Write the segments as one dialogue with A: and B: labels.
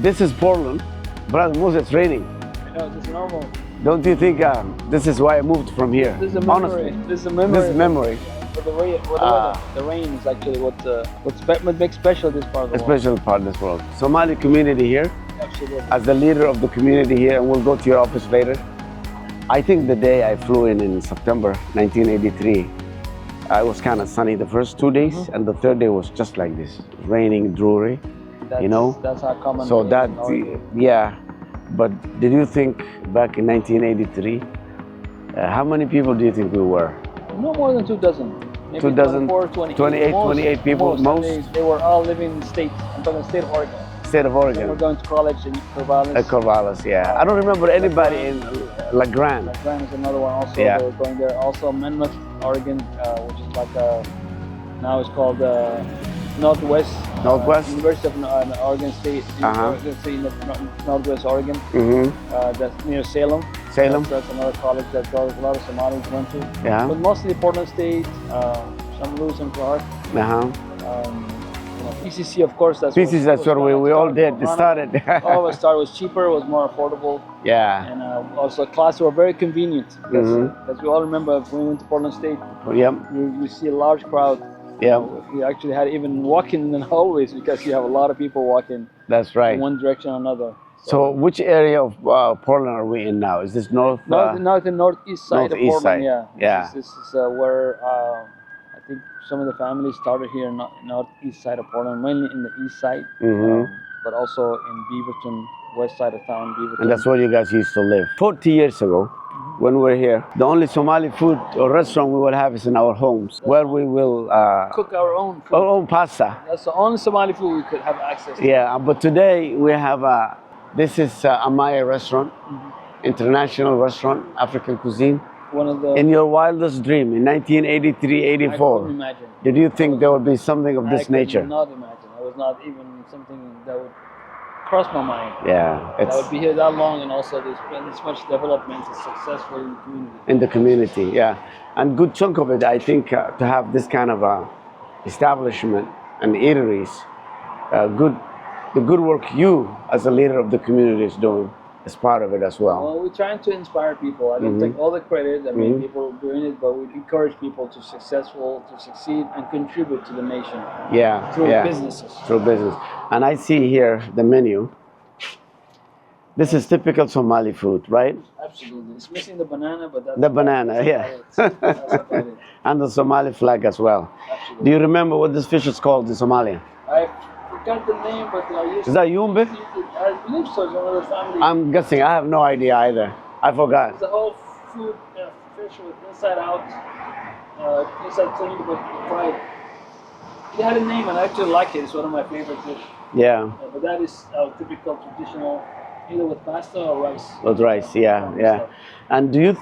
A: This is Portland. Brother Moses, it's raining.
B: I know, it's normal.
A: Don't you think this is why I moved from here?
B: This is a memory.
A: Honestly.
B: This is a memory.
A: This is memory.
B: But the weather, the rain is actually what makes special this part of the
A: A
B: world.
A: special part of this world. Somali community here.
B: Absolutely.
A: As the leader of the community here, and we'll go to your office later. I think the day I flew in September 1983, it was kind of sunny the first 2 days, and the third day was just like this, raining, dreary, you know?
B: That's how common
A: So
B: it is
A: that,
B: in Oregon.
A: yeah. But did you think back in 1983, how many people do you think we were?
B: No more than 2 dozen. Maybe
A: 2 dozen,
B: 24,
A: 28, 28 people, most?
B: They were all living in the state. I'm talking the state of Oregon.
A: State of
B: They were
A: Oregon.
B: going to college in Corvallis.
A: Corvallis, yeah. I don't remember anybody in La Grande.
B: LaGrande is another one also.
A: Yeah.
B: They were going there. Also Monmouth, Oregon, which is like now it's called Northwest.
A: Northwest?
B: University of Oregon State. Oregon State, Northwest Oregon. That's near Salem.
A: Salem?
B: That's another college that a lot of Somalis went to.
A: Yeah.
B: But mostly Portland State, some Lewis and Clark. PCC, of course. That's
A: where we all did. It started.
B: All of it started. It was cheaper. It was more affordable.
A: Yeah.
B: And also classes were very convenient because we all remember when we went to Portland State,
A: Yep.
B: you see a large crowd.
A: Yeah.
B: You actually had even walking in the hallways because you have a lot of people walking
A: That's right.
B: in one direction or another.
A: So which area of Portland are we in now? Is this north?
B: The northeast side of
A: northeast
B: Portland.
A: side.
B: Yeah.
A: Yeah.
B: This is where I think some of the families started here in northeast side of Portland, mainly in the east side, but also in Beaverton, west side of town, Beaverton.
A: And that's where you guys used to live. 40 years ago, when we were here, the only Somali food or restaurant we will have is in our homes, where we will
B: cook our own food.
A: our own pasta.
B: That's the only Somali food we could have access to.
A: Yeah, but today we have this is Amaya restaurant, international restaurant, African cuisine.
B: One of the.
A: In your wildest dream, in 1983,
B: I couldn't
A: 84,
B: imagine.
A: did you think there would be something of this nature?
B: I could not imagine. It was not even something that would cross my mind.
A: Yeah,
B: That would be here that long, and also there's been this much development is successful in the community.
A: in the community, yeah. And good chunk of it, I think, to have this kind of establishment and eateries, the good work you as a leader of the community is doing is part of it as well.
B: Well, we're trying to inspire people. I don't take all the credit. I mean, people are doing it, but we encourage people to succeed and contribute to the nation.
A: Yeah,
B: Through
A: yeah.
B: businesses.
A: Through business. And I see here the menu. This is typical Somali food, right?
B: Absolutely. It's missing the banana, but that's
A: The banana, yeah.
B: That's about it.
A: And the Somali flag as well.
B: Absolutely.
A: Do you remember what this fish is called in Somalia?
B: I forgot the name, but I used
A: Is that yumbe?
B: I believe so. It's one of the family.
A: I'm guessing. I have no idea either. I forgot.
B: It's a whole food fish with inside out, inside clean but fried. It had a name, and I actually like it. It's one of my favorite fish.
A: Yeah.
B: But that is our typical traditional, either with pasta or rice.
A: With rice, yeah, yeah. And do you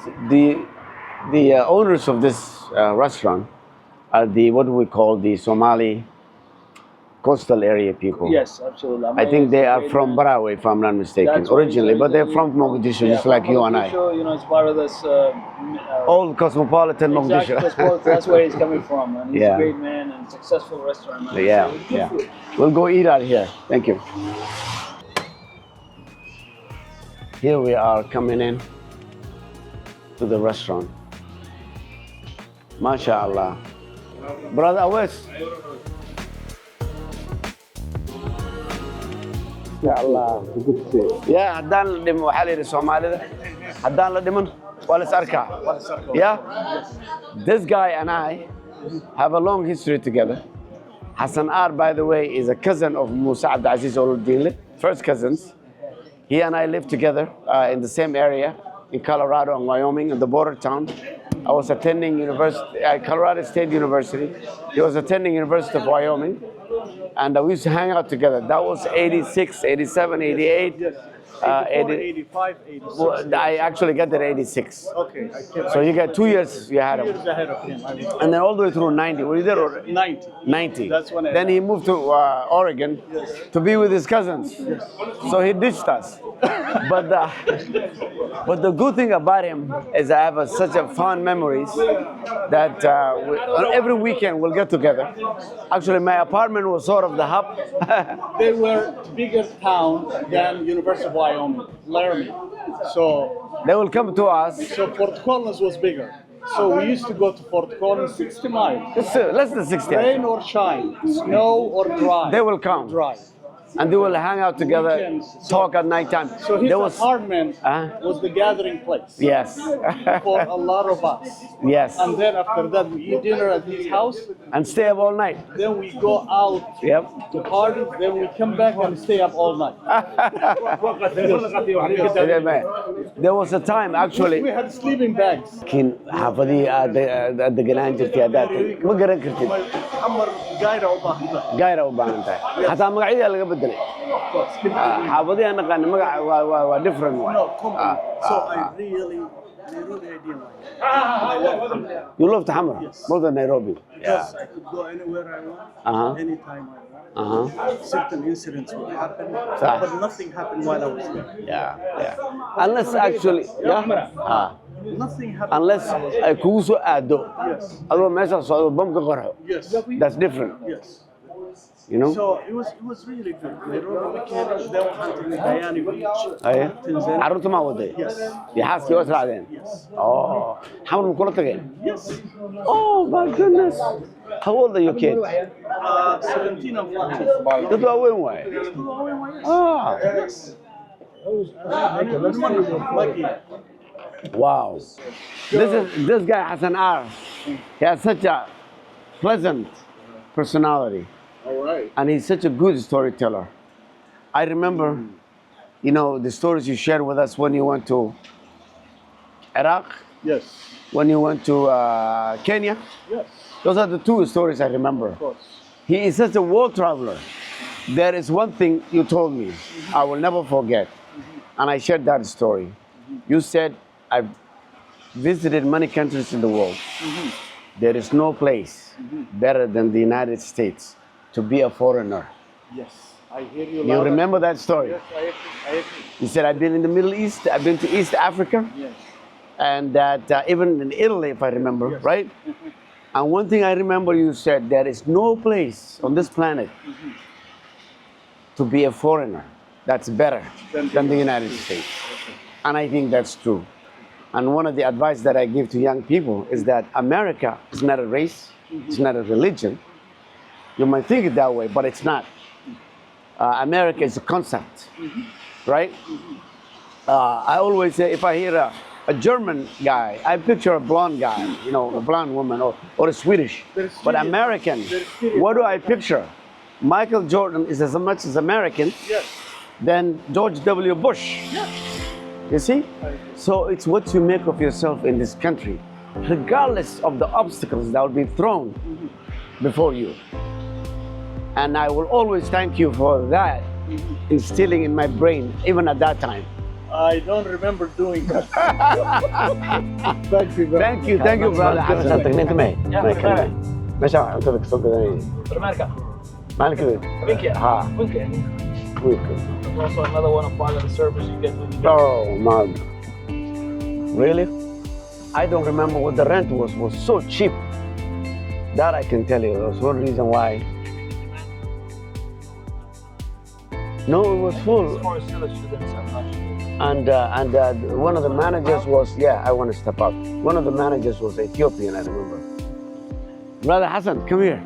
A: the owners of this restaurant are what do we call the Somali coastal area people?
B: Yes, absolutely.
A: I think they are from Barawe, if I'm not mistaken,
B: That's where
A: originally, but they're from Mogadishu, just like you and I.
B: You know, it's part of this.
A: Old cosmopolitan
B: Exactly,
A: Mogadishu.
B: that's where he's coming from, and he's
A: Yeah.
B: a great man and successful restaurant man.
A: Yeah,
B: So good
A: yeah.
B: food.
A: We'll go eat out here. Thank you. Here we are coming in to the restaurant. MashaAllah. Brother Awes. MashaAllah. Yeah, haddaan la dhiman waxaa la yidhi Soomaalida, haddaan la dhiman waa la is arkaa. Yeah? This guy and I have a long history together. Hassan Ar, by the way, is a cousin of Musa Abdisamad Nur Bidar, first cousins. He and I lived together in the same area in Colorado and Wyoming, in the border town. I was attending Colorado State University. He was attending University of Wyoming. And we used to hang out together. That was 86, 87, 88.
C: 85, 86.
A: Well, I actually got there 86.
C: Okay.
A: So you got 2 years you had him.
C: Years ahead of him. I was
A: And then all the way through 90. Were you there already?
C: 90.
A: 90.
C: That's when I-
A: Then he moved to Oregon to be with his cousins. So he ditched us. but the good thing about him is I have such a fond memories that every weekend we'll get together. Actually, my apartment was sort of the hub.
C: They were bigger town than University of Wyoming, Laramie. So
A: They will come to us.
C: Fort Collins was bigger. So we used to go to Fort Collins 60 miles.
A: Less than 60.
C: Rain or shine, snow or dry.
A: They will come.
C: Dry.
A: And they will hang out together, talk at night time.
C: So his apartment was the gathering place.
A: Yes.
C: For a lot of us.
A: Yes.
C: And then after that, we eat dinner at his house.
A: And stay up all night.
C: Then we go out to party. Then we come back and stay up all night.
A: There was a time actually.
C: We had sleeping bags.
A: لكن حافظي deganaan jirtay haddaad ma garan kartid
C: Amar gaayra u baahan.
A: gaayra u baahan tahay xataa magacyada laga bedelay xaafadii aan naqaan magaca waa different
C: No, company. So I really didn't like it.
A: you love Hamar more than Nairobi
C: Because I could go anywhere I want, anytime I want. Certain incidents would happen, but nothing happened while I was there.
A: unless actually
C: Nothing happened.
A: unless ay kugu soo aado
C: Yes.
A: adoo meesha socdo bam ka qarxo
C: Yes.
A: that's different
C: Yes.
A: you know
C: So it was really good. Nairobi weekend, they were hunting in Diani Beach.
A: ay
C: Tanzania.
A: carruurta ma waday
C: Yes.
A: iyo xaaskii waa israacdeen
C: Yes.
A: oh Hamar ma kula tageen
C: Yes.
A: oh my goodness how old are your kids
C: 17 and 14.
A: dad waaweyn waaye
C: Yes. Lucky.
A: wow this guy Hassan R he has such a pleasant personality
C: All right.
A: and he's such a good storyteller. I remember the stories you shared with us when you went to Iraq,
C: Yes.
A: when you went to Kenya.
C: Yes.
A: Those are the two stories I remember.
C: Of course.
A: He is such a world traveler. There is one thing you told me I will never forget, and I shared that story. You said, I've visited many countries in the world. There is no place better than the United States to be a foreigner.
C: Yes. I hear you.
A: You remember that story?
C: Yes, I agree.
A: You said, I've been in the Middle East, I've been to East Africa,
C: Yes.
A: and that even in Italy, if I remember, right? And one thing I remember you said, there is no place on this planet to be a foreigner that's better than the United States. And I think that's true. And one of the advice that I give to young people is that America is not a race, it's not a religion. You might think it that way, but it's not. America is a concept, right? I always say, if I hear a German guy, I picture a blonde guy, a blonde woman, or a Swedish. But American, what do I picture? Michael Jordan is as much as American than George W. Bush. You see? So it's what you make of yourself in this country, regardless of the obstacles that will be thrown before you. And I will always thank you for that, instilling in my brain, even at that time.
C: I don't remember doing that. Thank you, brother.
A: Thank you, brother. حسن تغنيت معي. ماشي أنت بدك تصدق
B: America.
A: مالك كذا. ها.
B: There's also another one of part of the service you get when you get.
A: Oh man. Really? I don't remember what the rent was so cheap. That I can tell you. That's one reason why. No, it was full.
B: As far as students, I'm not sure.
A: And one of the managers was, I want to step up. One of the managers was Ethiopian, I remember. Brother Hassan, come here.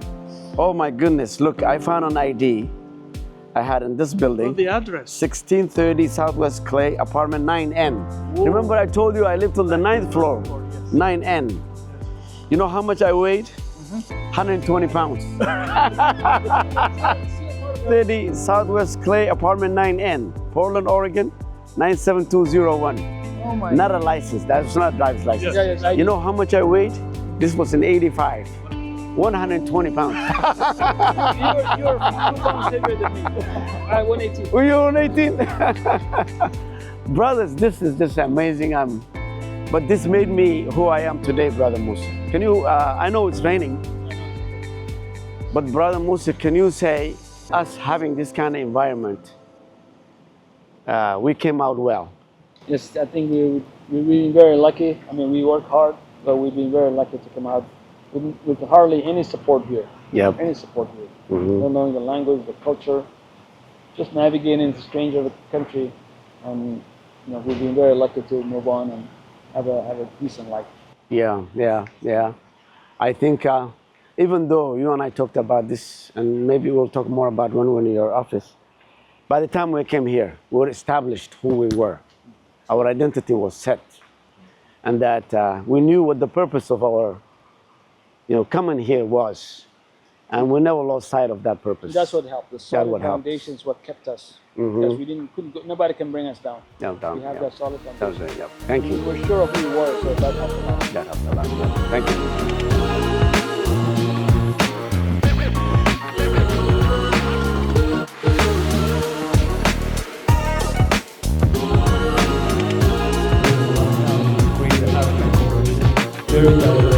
A: Oh my goodness, look, I found an ID I had in this building.
C: The address.
A: 1630 Southwest Clay, apartment 9N. Remember I told you I lived on the 9th floor, 9N. You know how much I weighed? 120 pounds. 30 Southwest Clay, apartment 9N, Portland, Oregon, 97201.
B: Oh my.
A: Not a license, that's not a driver's license.
B: Yes.
A: You know how much I weighed? This was in 85. 120 pounds.
B: You're 2 pounds heavier than me. 118.
A: Were you 118? Brothers, this is just amazing. But this made me who I am today, Brother Musa. Can you, I know it's raining, but Brother Musa, can you say us having this kind of environment we came out well.
B: Yes, I think we've been very lucky. I mean, we work hard, but we've been very lucky to come out with hardly any support here.
A: Yep.
B: Any support here. Not knowing the language, the culture, just navigating the strange of the country, and we've been very lucky to move on and have a decent life.
A: Yeah. I think even though you and I talked about this, and maybe we'll talk more about when we're in your office, by the time we came here, we were established who we were. Our identity was set, and that we knew what the purpose of our coming here was, and we never lost sight of that purpose.
B: That's what helped. The solid foundation is what kept us. Because nobody can bring us down.
A: No,
B: we have that solid foundation.
A: That's right, Thank you.
B: We're sure of who we were, so that helped a lot.
A: That helped a lot. Thank you.
D: Very